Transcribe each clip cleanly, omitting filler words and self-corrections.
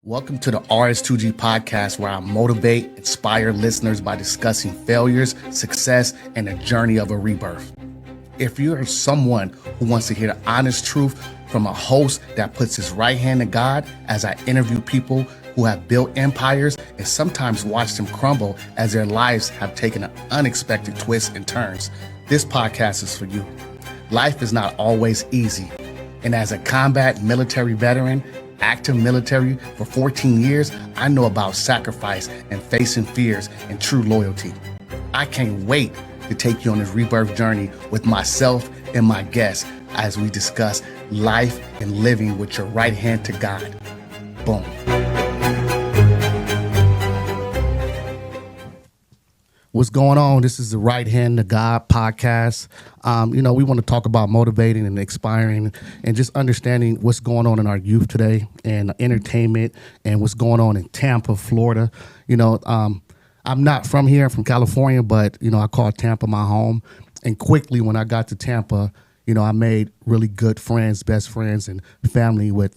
Welcome to the RS2G podcast, where I motivate, inspire listeners by discussing failures, success, and the journey of a rebirth. If you are someone who wants to hear the honest truth from a host that puts his right hand to God, as I interview people who have built empires and sometimes watch them crumble as their lives have taken an unexpected twists and turns, this podcast is for you. Life is not always easy. And as a combat military veteran, active military for 14 years, I know about sacrifice and facing fears and true loyalty. I can't wait to take you on this rebirth journey with myself and my guests as we discuss life and living with your right hand to God. Boom. What's going on? This is the Right Hand to God podcast. We want to talk about motivating and inspiring and just understanding what's going on in our youth today and entertainment and what's going on in Tampa, Florida. I'm not from here, I'm from California, but, I call Tampa my home. And quickly when I got to Tampa, I made really good friends, best friends, and family with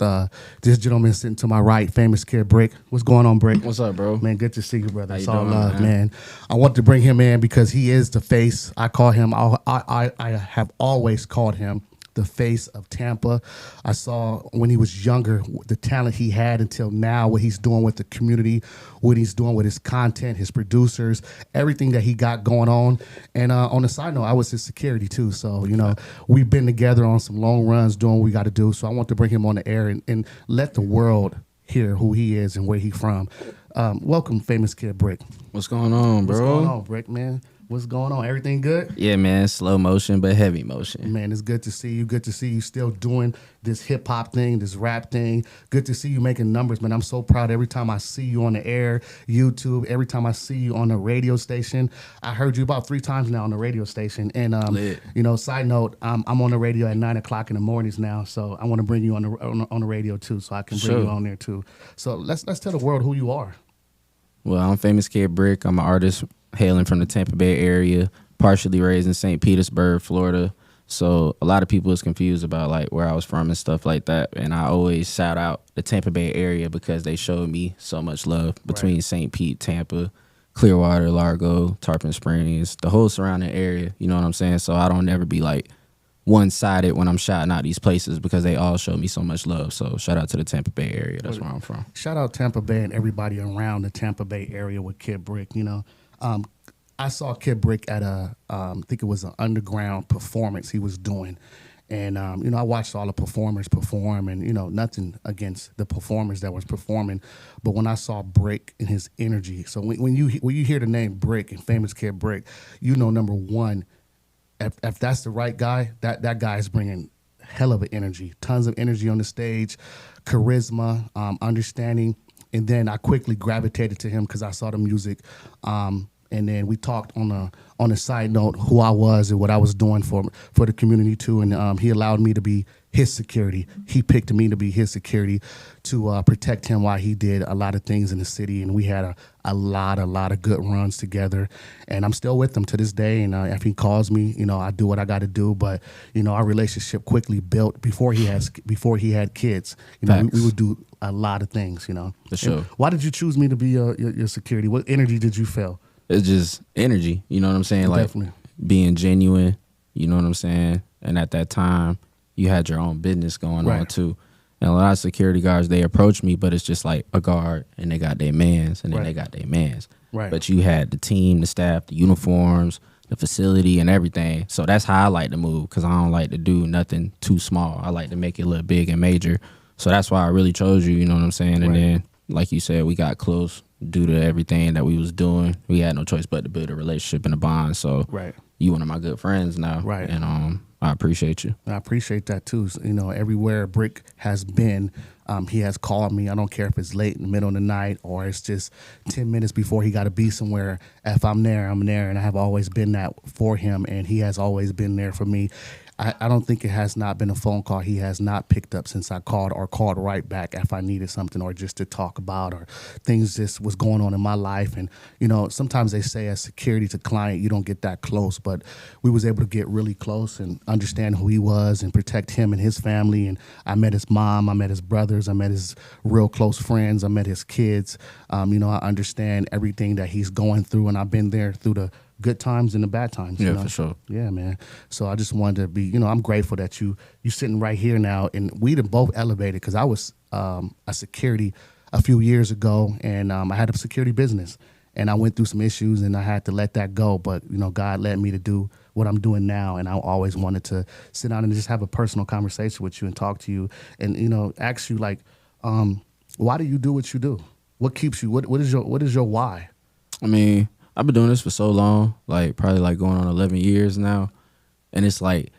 this gentleman sitting to my right, FaMous KiD Brick. What's going on, Brick? What's up, bro? Man, good to see you, brother. It's all doing, love, man. I want to bring him in because he is the face. I call him, I have always called him the face of Tampa. I saw when he was younger the talent he had until now, what he's doing with the community, what he's doing with his content, his producers, everything that he got going on. And on the side note, I was his security too. So, we've been together on some long runs doing what we got to do. So I want to bring him on the air and let the world hear who he is and where he's from. Welcome, FaMous KiD Brick. What's going on, bro? What's going on, Brick, man? What's going on? Everything good? Yeah, man. Slow motion, but heavy motion. Man, it's good to see you. Good to see you still doing this hip hop thing, this rap thing. Good to see you making numbers, man. I'm so proud every time I see you on the air, YouTube, every time I see you on the radio station. I heard you about 3 times now on the radio station. And, side note, I'm on the radio at 9 o'clock in the mornings now. So I want to bring you on the radio too, so I can bring you on there too. So let's tell the world who you are. Well, I'm FaMous KiD Brick. I'm an artist hailing from the Tampa Bay area, partially raised in St. Petersburg, Florida. So a lot of people is confused about like where I was from and stuff like that. And I always shout out the Tampa Bay area because they showed me so much love between St. Pete, Tampa, Clearwater, Largo, Tarpon Springs, the whole surrounding area. You know what I'm saying? So I don't ever be like one-sided when I'm shouting out these places because they all show me so much love. So shout out to the Tampa Bay area. That's where I'm from. Shout out Tampa Bay and everybody around the Tampa Bay area with KiD Brick. I saw KiD Brick at I think it was an underground performance he was doing. And, I watched all the performers perform and, nothing against the performers that was performing. But when I saw Brick and his energy, so when you hear the name Brick and FaMous KiD Brick, number one, if that's the right guy, that guy is bringing hell of an energy, tons of energy on the stage, charisma, understanding. And then I quickly gravitated to him because I saw the music. And then we talked on a side note who I was and what I was doing for the community too. And he allowed me to be his security. He picked me to be his security to protect him while he did a lot of things in the city. And we had a lot of good runs together. And I'm still with him to this day. And if he calls me, I do what I got to do. But our relationship quickly built before he had kids. We would do a lot of things. For sure. And why did you choose me to be your security? What energy did you feel? It's just energy, you know what I'm saying? Definitely. Like being genuine, you know what I'm saying? And at that time, you had your own business going on too. And a lot of security guards, they approach me, but it's just like a guard and they got their mans and then they got their mans. Right. But you had the team, the staff, the uniforms, the facility and everything. So that's how I like to move because I don't like to do nothing too small. I like to make it look big and major. So that's why I really chose you, you know what I'm saying? And then, like you said, we got close. Due to everything that we was doing, we had no choice but to build a relationship and a bond. So you one of my good friends now. Right. And I appreciate you. I appreciate that too. So, everywhere Brick has been, he has called me. I don't care if it's late in the middle of the night or it's just 10 minutes before he got to be somewhere. If I'm there, I'm there. And I have always been that for him. And he has always been there for me. I don't think it has not been a phone call he has not picked up since I called, or called right back if I needed something, or just to talk about, or things just was going on in my life. And sometimes they say as security to client, you don't get that close, but we was able to get really close and understand who he was and protect him and his family. And I met his mom, I met his brothers, I met his real close friends, I met his kids. I understand everything that he's going through, and I've been there through the good times and the bad times. Yeah, for sure. Yeah, man. So I just wanted to be, I'm grateful that you sitting right here now, and we done both elevated, because I was a security a few years ago, and I had a security business, and I went through some issues, and I had to let that go. But God led me to do what I'm doing now, and I always wanted to sit down and just have a personal conversation with you and talk to you, and ask you, like, why do you do what you do? What keeps you? What is your why? I mean, I've been doing this for so long, like probably like going on 11 years now. And it's like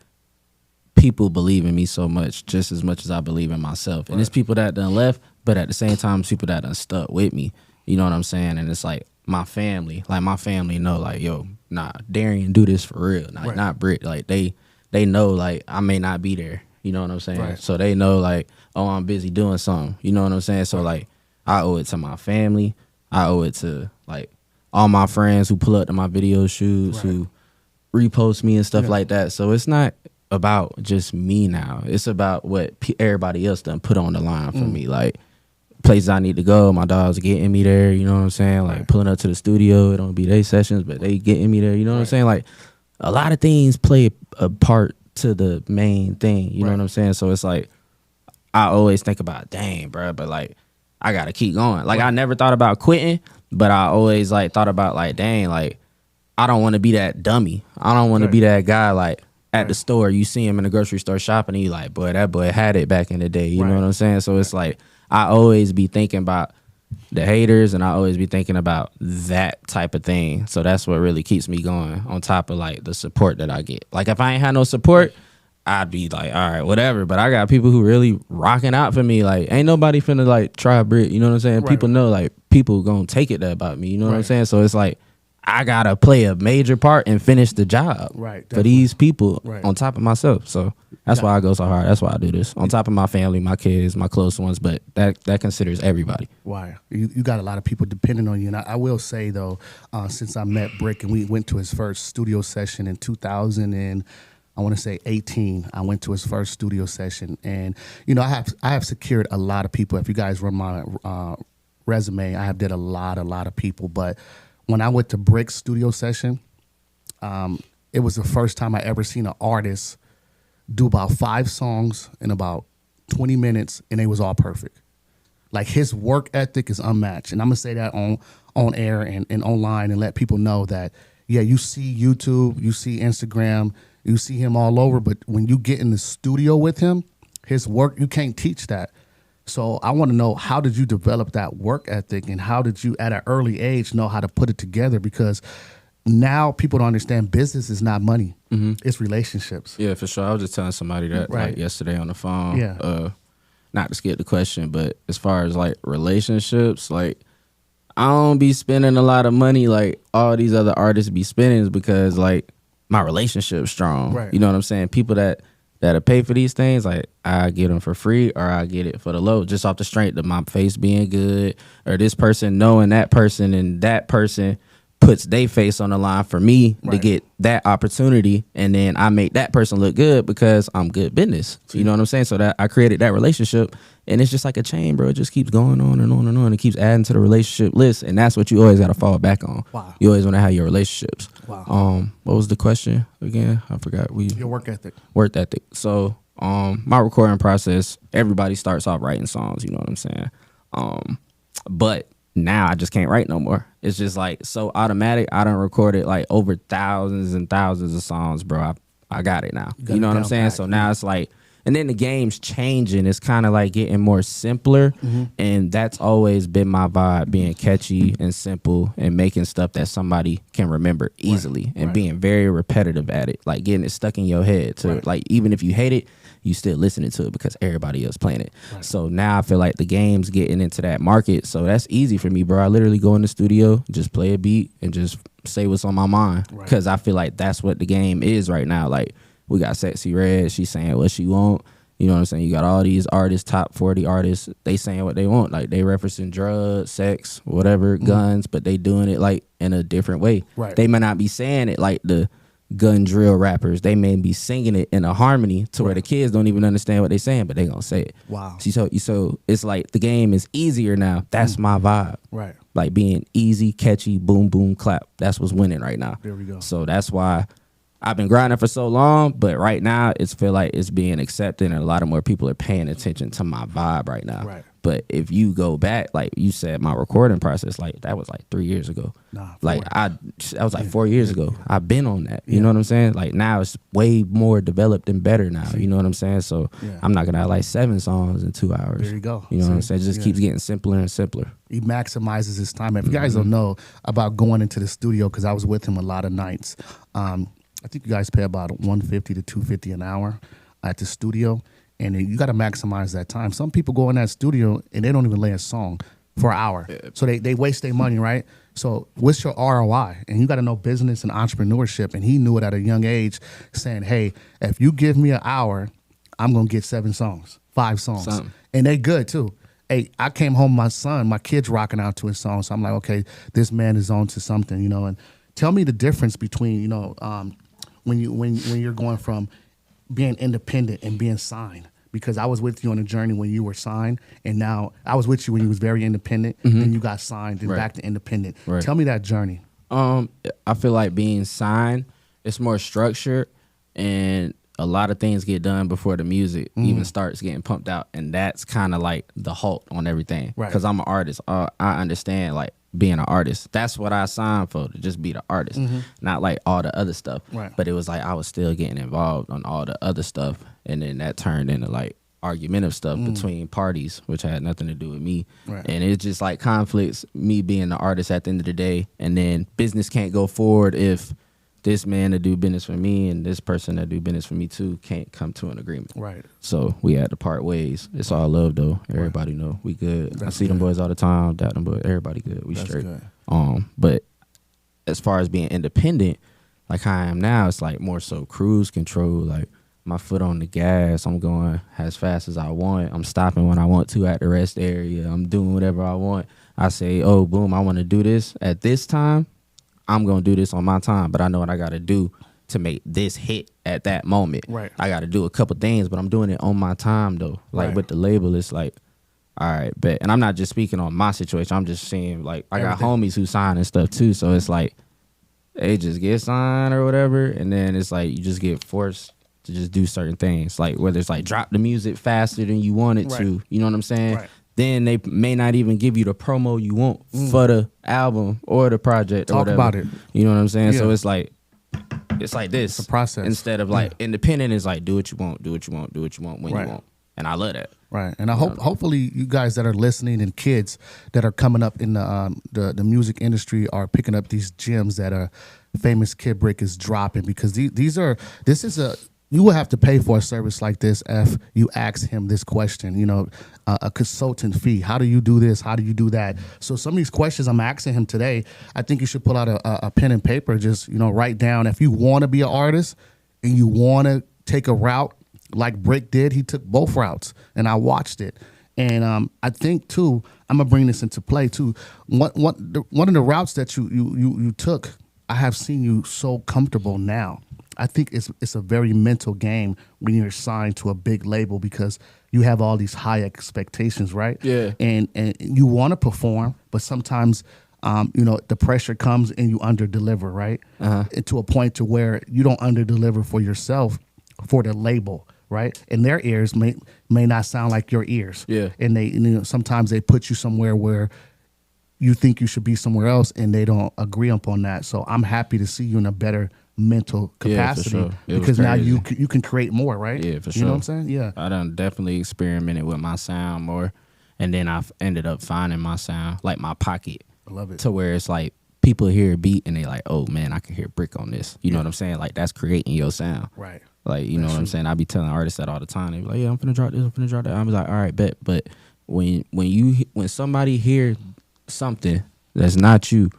people believe in me so much, just as much as I believe in myself. And it's people that done left, but at the same time, it's people that done stuck with me. You know what I'm saying? And it's like my family know, like, yo, nah, Darian do this for real. Like, not Britt. Like they know, like, I may not be there. You know what I'm saying? Right. So they know, like, oh, I'm busy doing something. You know what I'm saying? So like I owe it to my family. I owe it to like all my friends who pull up to my video shoots, who repost me and stuff like that. So it's not about just me now. It's about what everybody else done put on the line for me. Like places I need to go, my dogs getting me there. You know what I'm saying? Like pulling up to the studio. It don't be their sessions, but they getting me there. You know what I'm saying? Like a lot of things play a part to the main thing. You know what I'm saying? So it's like I always think about, dang, bro, but like I gotta keep going. Like I never thought about quitting. But I always like thought about, like, dang, like I don't want to be that dummy. I don't want to be that guy like at the store. You see him in the grocery store shopping, and you like, boy, that boy had it back in the day. You know what I'm saying? So it's like I always be thinking about the haters, and I always be thinking about that type of thing. So that's what really keeps me going, on top of like the support that I get. Like if I ain't had no support, I'd be like, all right, whatever. But I got people who really rocking out for me. Like, ain't nobody finna like try Brit. You know what I'm saying? People know, like, people gonna take it that about me. You know what I'm saying? So it's like I gotta play a major part and finish the job for these people on top of myself. So that's why I go so hard. That's why I do this on top of my family, my kids, my close ones. But that considers everybody. Wow, you got a lot of people depending on you. And I will say though, since I met Brick and we went to his first studio session in 2000 and I want to say 18. I went to his first studio session, and I have secured a lot of people. If you guys run my resume, I have did a lot of people. But when I went to Brick's studio session, it was the first time I ever seen an artist do about 5 songs in about 20 minutes, and they was all perfect. Like his work ethic is unmatched, and I'm gonna say that on air and online, and let people know that you see YouTube, you see Instagram. You see him all over, but when you get in the studio with him, his work, you can't teach that. So I want to know, how did you develop that work ethic, and how did you at an early age know how to put it together? Because now people don't understand business is not money. It's relationships. Yeah, for sure. I was just telling somebody that like yesterday on the phone. Yeah. Not to skip the question, but as far as like relationships, like I don't be spending a lot of money like all these other artists be spending, because like my relationship's strong. You know what I'm saying? People that'll pay for these things, like I get them for free, or I get it for the low, just off the strength of my face being good, or this person knowing that person, and that person puts their face on the line for me to get that opportunity, and then I make that person look good because I'm good business. You know what I'm saying? So that I created that relationship, and it's just like a chain, bro. It just keeps going on and on and on. It keeps adding to the relationship list, and that's what you always got to fall back on. Wow. You always want to have your relationships. Wow. What was the question again? I forgot. Your work ethic. Work ethic. So my recording process, everybody starts off writing songs. You know what I'm saying? But now I just can't write no more. It's just like so automatic. I done recorded like over thousands and thousands of songs, bro. I got it now. You know what I'm saying? So now it's like, and then the game's changing. It's kind of like getting more simpler. And that's always been my vibe, being catchy and simple and making stuff that somebody can remember easily and being very repetitive at it. Like getting it stuck in your head to like, even if you hate it, you still listening to it because everybody else playing it. So now I feel like the game's getting into that market. So that's easy for me, bro. I literally go in the studio, just play a beat and just say what's on my mind. Because I feel like that's what the game is right now. Like We got Sexy Red. She saying what she want. You know what I'm saying? You got all these artists, top 40 artists. They saying what they want. Like they referencing drugs, sex, whatever, guns, but they doing it like in a different way. Right. They might not be saying it like the gun drill rappers. They may be singing it in a harmony to where the kids don't even understand what they saying, but they gonna say it. Wow. So it's like the game is easier now. That's my vibe. Right. Like being easy, catchy, boom, boom, clap. That's what's winning right now. There we go. So that's why I've been grinding for so long, but right now it's feel like it's being accepted and a lot of more people are paying attention to my vibe right now. Right. But if you go back, like you said, my recording process, like that was like 3 years ago. Nah, like that was like 4 years ago. I've been on that. You know what I'm saying? Like now it's way more developed and better now. You know what I'm saying? So I'm not gonna have like 7 songs in 2 hours. There you go. You know what I'm saying? It just keeps getting simpler and simpler. He maximizes his time. If you guys don't know about going into the studio, because I was with him a lot of nights. I think you guys pay about $150 to $250 an hour at the studio, and you got to maximize that time. Some people go in that studio and they don't even lay a song for an hour, so they waste their money, right? So what's your ROI? And you got to know business and entrepreneurship. And he knew it at a young age, saying, "Hey, if you give me an hour, I'm gonna get 7 songs, 5 songs, and they good too." Hey, I came home, my kid's rocking out to his song, so I'm like, okay, this man is on to something, you know. And tell me the difference between, you know, when you're going from being independent and being signed, because I was with you on a journey when you were signed, and now I was with you when you was very independent, and you got signed and back to independent. Right. Tell me that journey. I feel like being signed, it's more structured, and a lot of things get done before the music even starts getting pumped out, and that's kind of like the halt on everything. Right. Because I'm an artist, I understand like being an artist. That's what I signed for, to just be the artist, not like all the other stuff. Right. But it was like I was still getting involved on all the other stuff, and then that turned into like argumentative stuff between parties, which had nothing to do with me. Right. And it's just like conflicts, me being the artist at the end of the day, and then business can't go forward if this man that do business for me and this person that do business for me too can't come to an agreement. Right. So we had to part ways. It's all love though. Everybody know we good. I see them boys all the time. Doubt them, but everybody good. We straight. Good. But as far as being independent, like how I am now, it's like more so cruise control. Like my foot on the gas. I'm going as fast as I want. I'm stopping when I want to at the rest area. I'm doing whatever I want. I say, oh, boom, I want to do this at this time. I'm going to do this on my time, but I know what I got to do to make this hit at that moment. Right. I got to do a couple things, but I'm doing it on my time, though. Like, with the label, it's like, all right, bet. And I'm not just speaking on my situation. I'm just saying, like, I got homies who sign and stuff, too. So it's like, they just get signed or whatever, and then it's like you just get forced to just do certain things. Like, whether it's like drop the music faster than you want it to. You know what I'm saying? Right. Then they may not even give you the promo you want for the album or the project or whatever. Talk about it. You know what I'm saying? Yeah. So it's like this. It's a process. Instead of like independent is like do what you want, do what you want, do what you want when you want. And I love that. Right. And I hope hopefully you guys that are listening and kids that are coming up in the music industry are picking up these gems that are FaMous KiD Brick is dropping, because you will have to pay for a service like this if you ask him this question, you know, a consultant fee. How do you do this? How do you do that? So some of these questions I'm asking him today, I think you should pull out a pen and paper, just, you know, write down. If you want to be an artist and you want to take a route like Brick did, he took both routes, and I watched it. And I think, too, I'm going to bring this into play, too. One of the routes that you took, I have seen you so comfortable now. I think it's a very mental game when you're signed to a big label, because you have all these high expectations, right? Yeah. And you want to perform, but sometimes, you know, the pressure comes and you under-deliver, right? And to a point to where you don't under-deliver for yourself, for the label, right? And their ears may not sound like your ears. Yeah. And you know, sometimes they put you somewhere where you think you should be somewhere else, and they don't agree upon that. So I'm happy to see you in a better mental capacity, for sure. Because now you can create more, right? Yeah, for sure. You know what I'm saying? Yeah. I done definitely experimented with my sound more, and then I've ended up finding my sound, like my pocket. I love it. To where it's like people hear a beat and they like, oh man, I can hear Brick on this. You know what I'm saying? Like that's creating your sound. Right. Like, you know what I'm saying? I be telling artists that all the time. They be like, yeah, I'm finna drop this, I'm finna drop that. I be like, all right, bet. But when somebody hear something that's not you,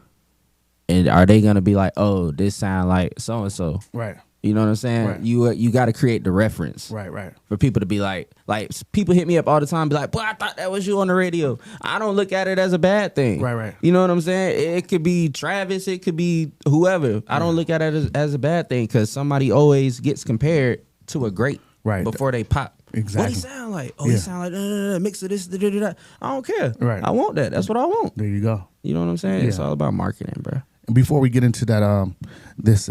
and are they gonna be like, oh, this sound like so and so? Right. You know what I'm saying? Right. You got to create the reference. Right. For people to be like people hit me up all the time, be like, boy, I thought that was you on the radio. I don't look at it as a bad thing. Right. You know what I'm saying? It could be Travis, it could be whoever. I don't look at it as a bad thing because somebody always gets compared to a great before they pop. Exactly. What he sound like? Oh, he sound like mix of this, da. I don't care. Right. I want that. That's what I want. There you go. You know what I'm saying? Yeah. It's all about marketing, bro. And before we get into that, this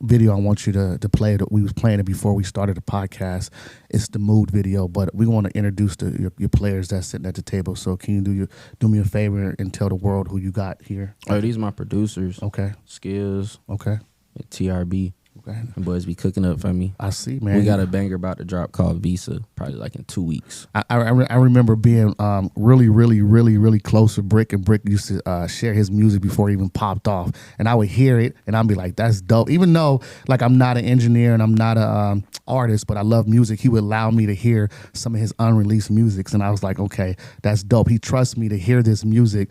video, I want you to play it. We was playing it before we started the podcast. It's the mood video, but we want to introduce your players that's sitting at the table. So can you do me a favor and tell the world who you got here? Oh, these are my producers. Okay. Skills. Okay. TRB. Okay. And boys be cooking up for me. I see, man. We got a banger about to drop called Visa, probably like in 2 weeks. I remember being really close with Brick, and Brick used to share his music before he even popped off, and I would hear it and I'd be like, that's dope. Even though like I'm not an engineer and I'm not a artist, but I love music, he would allow me to hear some of his unreleased music, and I was like, okay, that's dope. He trusts me to hear this music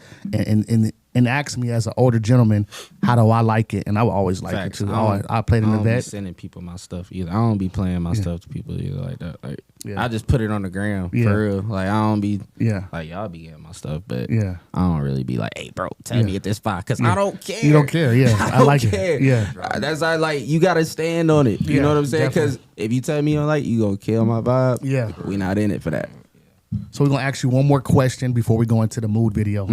and asked me as an older gentleman, how do I like it? And I would always like it too. I played in the vet. I don't be sending people my stuff either. I don't be playing my stuff to people either like that. Like I just put it on the gram for real. Like I don't be like y'all be getting my stuff, but I don't really be like, hey bro, tell me at this spot because I don't care. You don't care, I like care. It. Yeah, that's like you gotta stand on it. You know what I'm saying? Because if you tell me you don't like, you gonna kill my vibe. Yeah, we not in it for that. So we're gonna ask you one more question before we go into the mood video.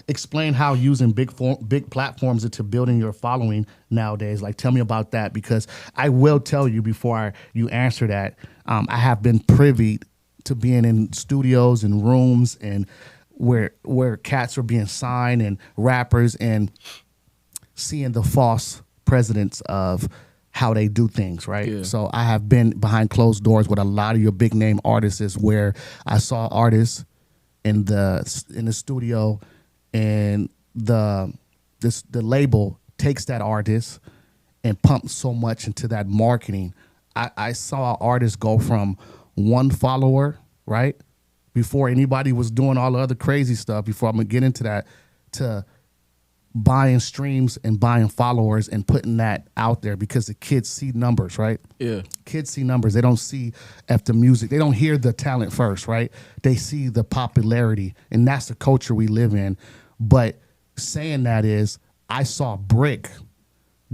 Explain how using big platforms into building your following nowadays. Like, tell me about that, because I will tell you before you answer that. I have been privy to being in studios and rooms and where cats are being signed and rappers, and seeing the false precedents of how they do things, right? Yeah. So I have been behind closed doors with a lot of your big name artists, where I saw artists in the studio, and the label takes that artist and pumps so much into that marketing. I saw artists go from 1 follower, right, before anybody was doing all the other crazy stuff, before I'm gonna get into that, to buying streams and buying followers and putting that out there, because the kids see numbers, right? Yeah. Kids see numbers. They don't see the music. They don't hear the talent first, right? They see the popularity, and that's the culture we live in. But saying that is, I saw Brick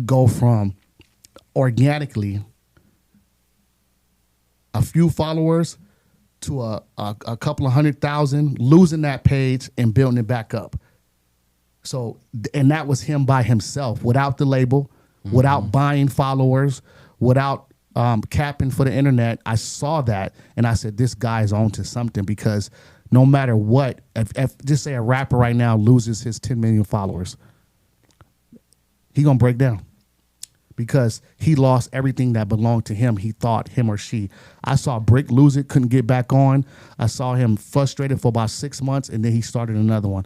go from organically a few followers to a couple of 100,000, losing that page and building it back up. So, and that was him by himself, without the label, without buying followers, without capping for the internet. I saw that, and I said, this guy's on to something, because no matter what, if just say a rapper right now loses his 10 million followers, he gonna break down, because he lost everything that belonged to him. He thought, him or she. I saw Brick lose it, couldn't get back on. I saw him frustrated for about 6 months, and then he started another one.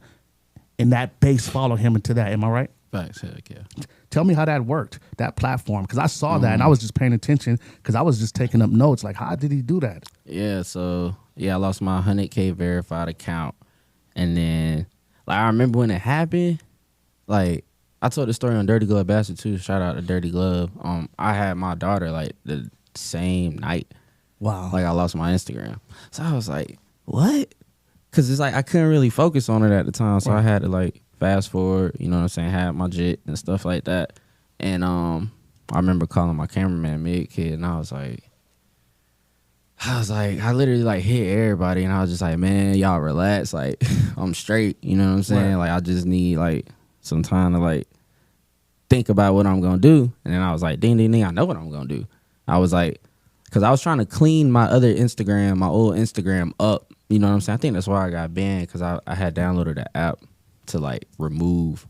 And that base followed him into that. Am I right? Thanks, heck yeah. Tell me how that worked, that platform, because I saw that and I was just paying attention, because I was just taking up notes. Like, how did he do that? Yeah, so I lost my 100K verified account, and then like I remember when it happened. Like I told the story on Dirty Glove Bastard too. Shout out to Dirty Glove. I had my daughter like the same night. Wow. Like I lost my Instagram, so I was like, what? Because it's like I couldn't really focus on it at the time, so I had to like fast forward, you know what I'm saying, have my jit and stuff like that. And I remember calling my cameraman KiD, and I literally like hit everybody, and I was just like, man, y'all relax, like I'm straight, you know what I'm saying? Like I just need like some time to like think about what I'm gonna do. And then I was like, ding ding ding, I know what I'm gonna do. I was like, because I was trying to clean my other Instagram, my old Instagram up. You know what I'm saying? I think that's why I got banned, because I had downloaded the app to like remove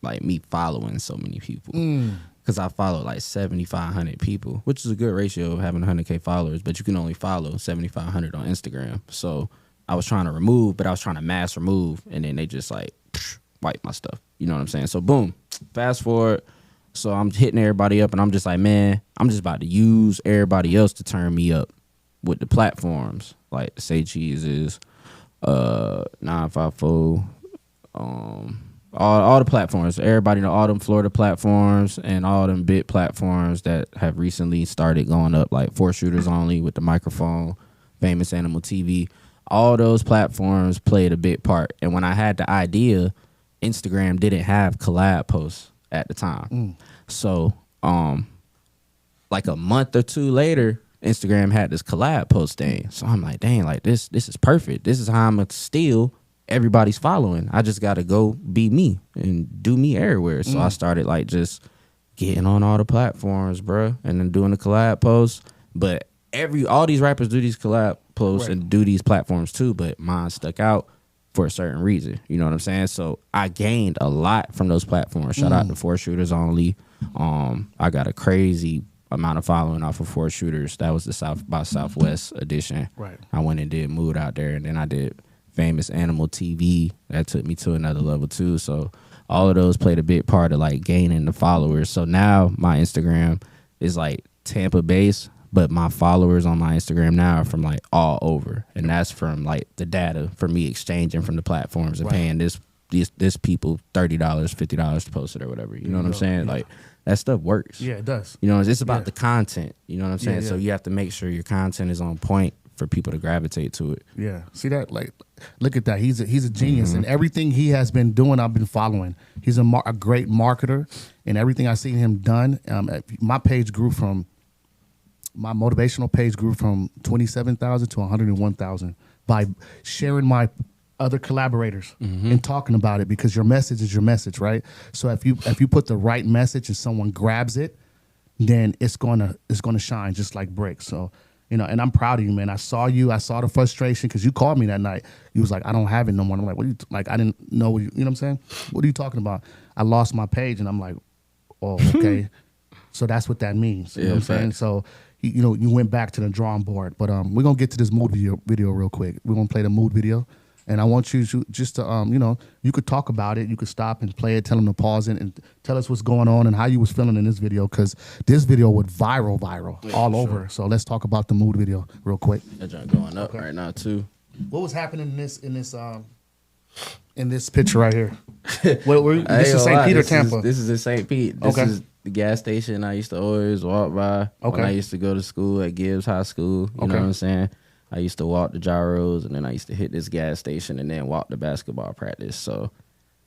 like me following so many people. Because I followed like 7,500 people, which is a good ratio of having 100K followers, but you can only follow 7,500 on Instagram. So I was trying to remove, but I was trying to mass remove, and then they just like wipe my stuff. You know what I'm saying? So boom, fast forward. So I'm hitting everybody up, and I'm just like, man, I'm just about to use everybody else to turn me up with the platforms. Like Say Cheese is 954, all the platforms. Everybody know all them Florida platforms and all them bit platforms that have recently started going up, like 4Shooters Only with the microphone, Famous Animal TV. All those platforms played a big part. And when I had the idea, Instagram didn't have collab posts at the time. So like a month or two later, Instagram had this collab post thing. So I'm like, dang, like this is perfect. This is how I'm gonna steal everybody's following. I just gotta go be me and do me everywhere. So I started like just getting on all the platforms, bro, and then doing the collab posts. But all these rappers do these collab posts and do these platforms too, but mine stuck out for a certain reason. You know what I'm saying? So I gained a lot from those platforms. Shout out to 4Shooters Only. I got a crazy amount of following off of 4Shooters. That was the South by Southwest edition. Right. I went and did Mood out there, and then I did Famous Animal TV. That took me to another level too. So all of those played a big part of like gaining the followers. So now my Instagram is like Tampa based, but my followers on my Instagram now are from like all over, and that's from like the data for me exchanging from the platforms and paying this people $30, $50 to post it or whatever. You know what I'm saying? Like that stuff works. Yeah, it does. You know, it's about the content. You know what I'm saying? Yeah. So you have to make sure your content is on point for people to gravitate to it. Yeah, see that? Like, look at that. He's a genius, and everything he has been doing, I've been following. He's a great marketer, and everything I've seen him done. My motivational page grew from 27,000 to 101,000 by sharing my other collaborators and talking about it, because your message is your message, right? So if you put the right message and someone grabs it, then it's gonna shine just like bricks. So, you know, and I'm proud of you, man. I saw the frustration, because you called me that night. You was like, I don't have it no more. I'm like, what are you like? I didn't know you know what I'm saying? What are you talking about? I lost my page, and I'm like, oh, okay. So that's what that means. You know what I'm saying? So you went back to the drawing board. But we're gonna get to this mood video real quick. We're gonna play the mood video. And I want you to just to, you could talk about it. You could stop and play it, tell them to pause it, and tell us what's going on and how you was feeling in this video, because this video went viral all over. So let's talk about the mood video real quick. That junk going up right now too. What was happening in this picture right here? This is St. Pete or Tampa? This is in St. Pete. This is the gas station I used to always walk by when I used to go to school at Gibbs High School. You know what I'm saying? I used to walk the gyros, and then I used to hit this gas station and then walk to basketball practice. So,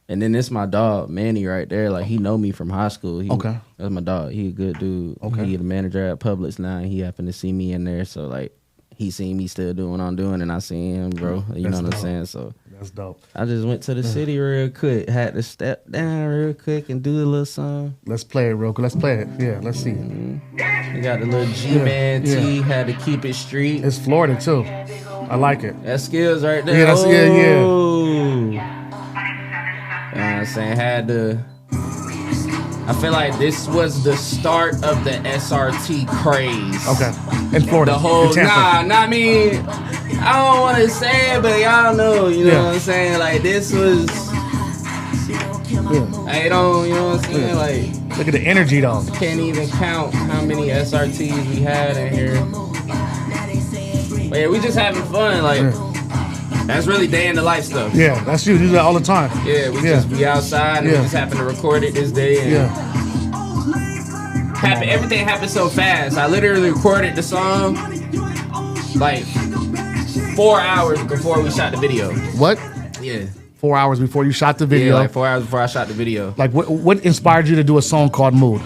and then this my dog, Manny, right there. Like, he know me from high school. That's my dog. He a good dude. He the manager at Publix now, and he happened to see me in there. So, like, he seen me still doing what I'm doing, and I seen him, bro. You know what I'm saying? So that's dope. I just went to the city real quick. Had to step down real quick and do a little song. Let's play it real quick. Let's play it. Yeah, let's see. We got the little G-Man tee. Had to keep it street. It's Florida too. I like it. That's skills right there. Yeah, that's You know what I'm saying? I feel like this was the start of the SRT craze. Okay. In Florida. The whole, in Tampa. I mean, I don't want to say it, but y'all know, you know what I'm saying? Like, this was, I don't, you know what I'm saying? Like, look at the energy though. Can't even count how many SRTs we had in here. But yeah, we just having fun, like, that's really day in the life stuff. Yeah, that's you. You do that all the time. Yeah, we just be outside and we just happen to record it this day. And everything happened so fast. I literally recorded the song like 4 hours before we shot the video. What? Yeah. 4 hours before you shot the video? Yeah, like 4 hours before I shot the video. Like, what inspired you to do a song called Mood?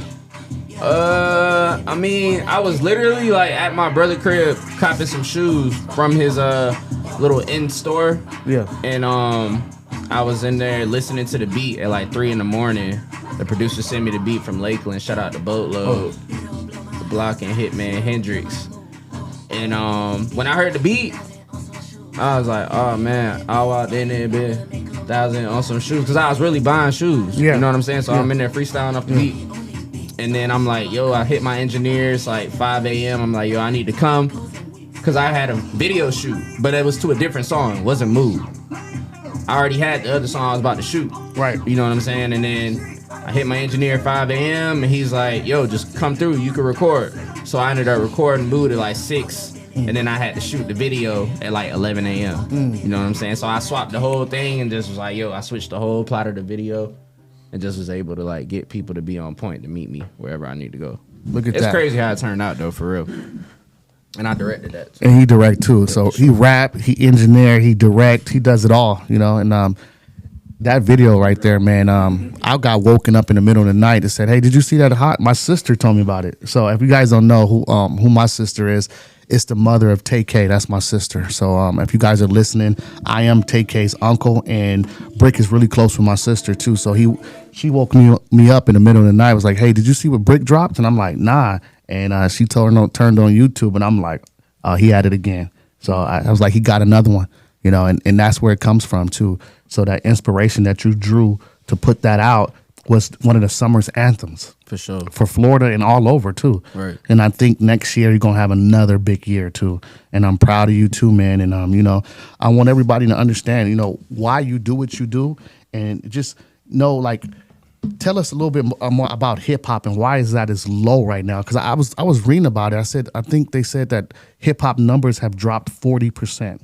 I mean, I was literally like at my brother's crib copping some shoes from his little in-store. Yeah. And I was in there listening to the beat at like 3 a.m. The producer sent me the beat from Lakeland. Shout out to Boatload, The Block, and Hitman Hendrix. And when I heard the beat, I was like, oh man, I walked in there, bitch, 1,000 on some shoes, because I was really buying shoes. You know what I'm saying? So I'm in there freestyling off the beat. And then I'm like, yo, I hit my engineers like 5 a.m. I'm like, yo, I need to come, because I had a video shoot, but it was to a different song. It wasn't Mood. I already had the other song I was about to shoot. Right. You know what I'm saying? And then I hit my engineer at 5 a.m. and he's like, yo, just come through. You can record. So I ended up recording Mood at like 6. and then I had to shoot the video at like 11 a.m. You know what I'm saying? So I swapped the whole thing and just was like, yo, I switched the whole plot of the video and just was able to like get people to be on point to meet me wherever I need to go. Look at that. It's crazy how it turned out though, for real. And I directed that too. And he direct too. So he rap, he engineer, he direct, he does it all, you know. And that video right there, man, I got woken up in the middle of the night and said, hey, did you see that hot? My sister told me about it. So if you guys don't know who my sister is, it's the mother of KiD. That's my sister. So if you guys are listening, I am KiD's uncle, and Brick is really close with my sister too. So she woke me up in the middle of the night, was like, hey, did you see what Brick dropped? And I'm like, nah. And she turned on YouTube, and I'm like, he had it again. So I was like, he got another one, you know, and that's where it comes from too. So that inspiration that you drew to put that out was one of the summer's anthems. For sure. For Florida and all over too. Right. And I think next year you're going to have another big year too. And I'm proud of you too, man. And, you know, I want everybody to understand, you know, why you do what you do, and just know, like, tell us a little bit more about hip hop and why is that as low right now? Because I was reading about it. I think they said that hip hop numbers have dropped 40%.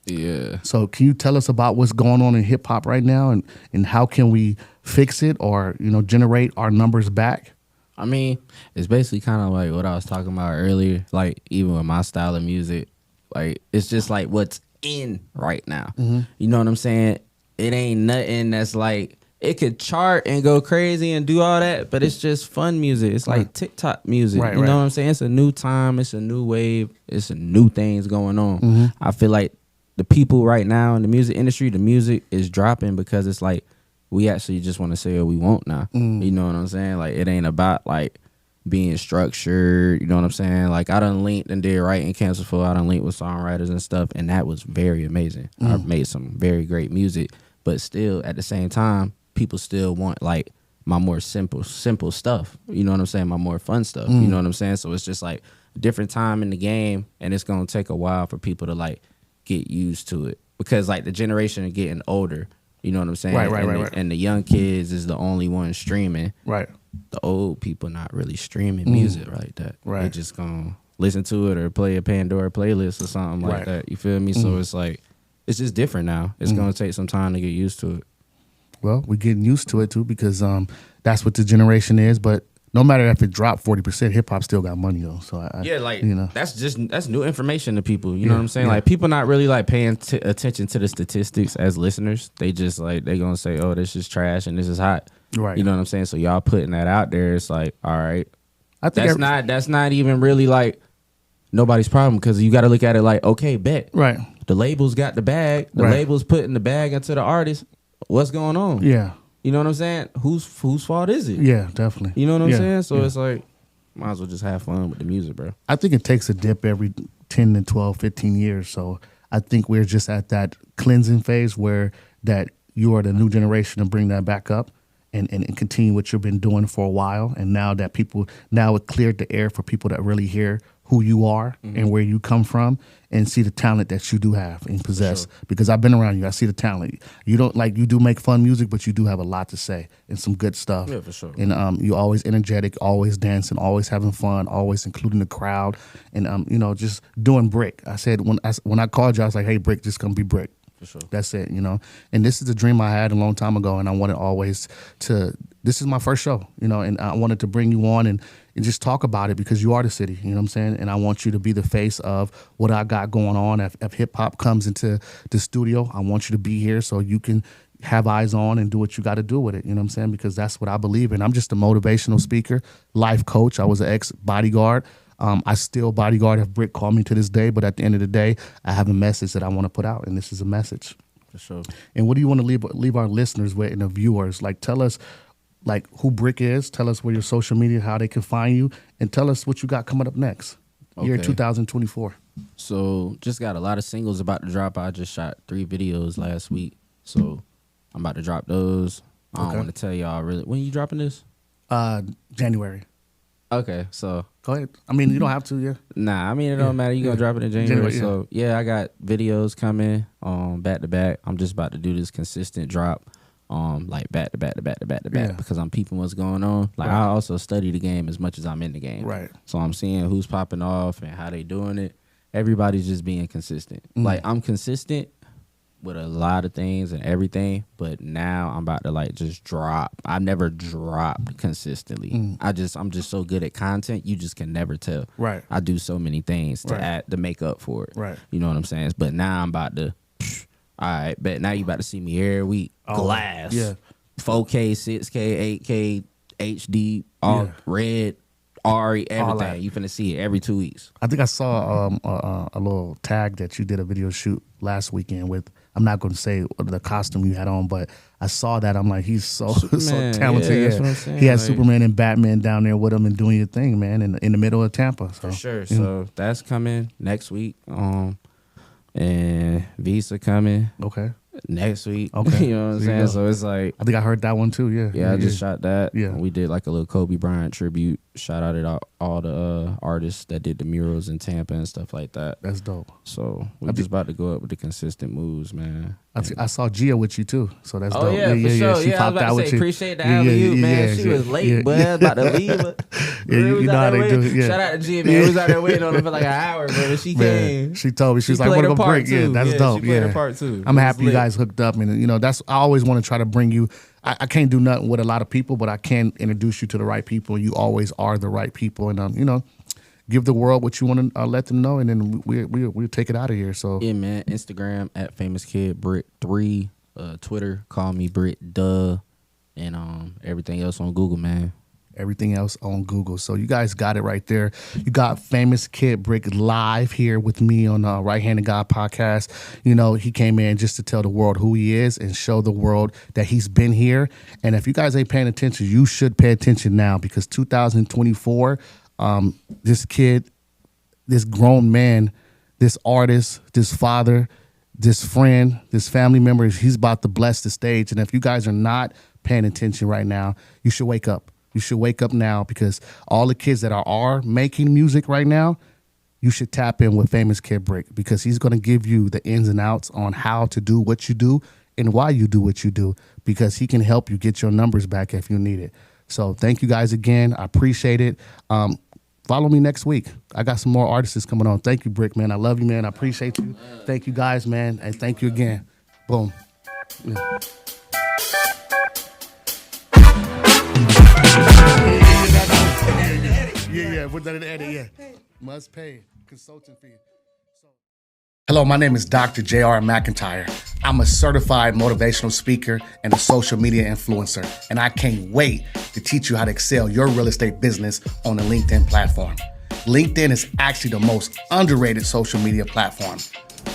Yeah. So can you tell us about what's going on in hip hop right now, and how can we fix it, or, you know, generate our numbers back? I mean, it's basically kind of like what I was talking about earlier. Like, even with my style of music, like, it's just like what's in right now. Mm-hmm. You know what I'm saying? It ain't nothing that's like, it could chart and go crazy and do all that, but it's just fun music. It's like TikTok music. Right, you know what I'm saying? It's a new time. It's a new wave. It's a new things going on. Mm-hmm. I feel like the people right now in the music industry, the music is dropping because it's like, we actually just want to say what we want now. You know what I'm saying? Like, it ain't about like being structured. You know what I'm saying? Like, I done linked and did writing cancel for. I done linked with songwriters and stuff, and that was very amazing. I've made some very great music, but still at the same time, people still want like my more simple stuff. You know what I'm saying? My more fun stuff. You know what I'm saying? So it's just like a different time in the game, and it's gonna take a while for people to like get used to it, because like the generation are getting older. You know what I'm saying? Right. And the young kids is the only ones streaming. Right. The old people not really streaming music like that. Right. They just gonna listen to it or play a Pandora playlist or something like that. You feel me? So it's like, it's just different now. It's gonna take some time to get used to it. Well, we're getting used to it too, because that's what the generation is. But no matter if it dropped 40%, hip hop still got money though. So like, you know, that's new information to people. You know what I'm saying? Like, people not really like paying attention to the statistics as listeners. They just like, they gonna say, oh, this is trash and this is hot. Right. You know what I'm saying? So y'all putting that out there, it's like, all right, I think that's not even really like nobody's problem, because you got to look at it like, okay, bet. Right. The labels got the bag. The labels putting the bag into the artist. What's going on? Yeah. You know what I'm saying? Whose fault is it? Yeah, definitely. You know what I'm saying? So it's like, might as well just have fun with the music, bro. I think it takes a dip every 10 to 12, 15 years. So I think we're just at that cleansing phase where that you are the new generation to bring that back up and continue what you've been doing for a while. And now that now it cleared the air for people that really hear who you are and where you come from, and see the talent that you do have and possess. Sure. Because I've been around you, I see the talent. You do make fun music, but you do have a lot to say and some good stuff. Yeah, for sure. And you're always energetic, always dancing, always having fun, always including the crowd, and you know, just doing Brick. I said when I called you, I was like, hey, Brick, just gonna be Brick. For sure. That's it, you know. And this is a dream I had a long time ago, and I wanted always to. This is my first show, you know, and I wanted to bring you on and just talk about it, because you are the city, you know what I'm saying? And I want you to be the face of what I got going on. If hip hop comes into the studio, I want you to be here so you can have eyes on and do what you got to do with it, you know what I'm saying? Because that's what I believe in. I'm just a motivational speaker, life coach. I was an ex-bodyguard. I still bodyguard if Brick called me to this day, but at the end of the day, I have a message that I want to put out, and this is a message. For sure. And what do you want to leave our listeners with and the viewers? Like, tell us like who Brick is, tell us where your social media, how they can find you, and tell us what you got coming up next, year 2024. So just got a lot of singles about to drop. I just shot 3 videos last week, so I'm about to drop those. I don't want to tell y'all really. When you dropping this? January. Okay, so go ahead. I mean, you don't have to, yeah. Nah, I mean, it don't matter. You gonna drop it in January. So yeah, I got videos coming back to back. I'm just about to do this consistent drop. Like back to back because I'm peeping what's going on. Like I also study the game as much as I'm in the game. Right. So I'm seeing who's popping off and how they doing it. everybody's just being consistent. Like, I'm consistent with a lot of things and everything, but now I'm about to like just drop. I've never dropped consistently. I'm just so good at content, you just can never tell. Right. I do so many things to add to make up for it. Right. You know what I'm saying? But now I'm about to all right, but now you about to see me every week. Glass. Yeah. 4K, 6K, 8K, HD, all red, RE, everything. You finna see it every 2 weeks. I think I saw a little tag that you did a video shoot last weekend with. I'm not going to say the costume you had on, but I saw that. I'm like, he's so talented. Yeah, that's what I'm saying. He had like, Superman and Batman down there with him and doing your thing, man, in the middle of Tampa. So. For sure. So that's coming next week. And Visa coming. Okay. Next week. Okay. You know what I'm saying? So it's like, I think I heard that one too. Yeah, I just shot that. Yeah. We did like a little Kobe Bryant tribute. Shout out at all the artists that did the murals in Tampa and stuff like that. That's dope. So we're just about to go up with the consistent moves, man. I saw Gia with you too, so that's dope. Oh yeah, for sure. She I popped was about out to with say, you. appreciate the alley-oop, man. She was late, but I was about to leave. But you know how they do it. Yeah. Shout out to Gia, man. We was out there waiting on her for like an hour, but when she came, she told me she was like, "Want to go break?" Yeah, that's dope. She played her part too. I'm happy you guys hooked up, and you know that's I always want to try to bring you. I can't do nothing with a lot of people, but I can introduce you to the right people. You always are the right people, and you know, give the world what you want to let them know, and then we'll take it out of here. So yeah, man. Instagram at FamousKidBrick3, Twitter call me Britt Duh, and everything else on Google, man. Everything else on Google. So you guys got it right there. You got Famous Kid Brick live here with me on Right Handed God podcast. You know, he came in just to tell the world who he is and show the world that he's been here. And if you guys ain't paying attention, you should pay attention now because 2024, this kid, this grown man, this artist, this father, this friend, this family member, he's about to bless the stage. And if you guys are not paying attention right now, you should wake up. You should wake up now because all the kids that are making music right now, you should tap in with Famous Kid Brick because he's going to give you the ins and outs on how to do what you do and why you do what you do because he can help you get your numbers back if you need it. So thank you guys again. I appreciate it. Follow me next week. I got some more artists coming on. Thank you, Brick, man. I love you, man. I appreciate you. Thank you guys, man. And thank you again. Boom. Yeah. Yeah, put that in the edit, yeah. Must pay consulting fee. Hello, my name is Dr. J.R. McIntyre. I'm a certified motivational speaker and a social media influencer, and I can't wait to teach you how to excel your real estate business on the LinkedIn platform. LinkedIn is actually the most underrated social media platform.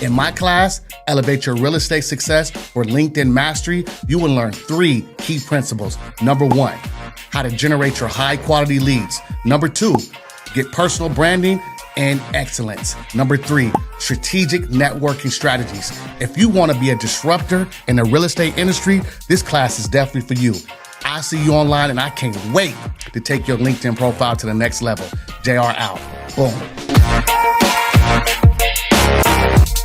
In my class, Elevate Your Real Estate Success or LinkedIn Mastery, you will learn 3 key principles. Number 1, how to generate your high quality leads. Number 2, get personal branding and excellence. Number 3, strategic networking strategies. If you want to be a disruptor in the real estate industry, this class is definitely for you. I'll see you online and I can't wait to take your LinkedIn profile to the next level. JR out. Boom.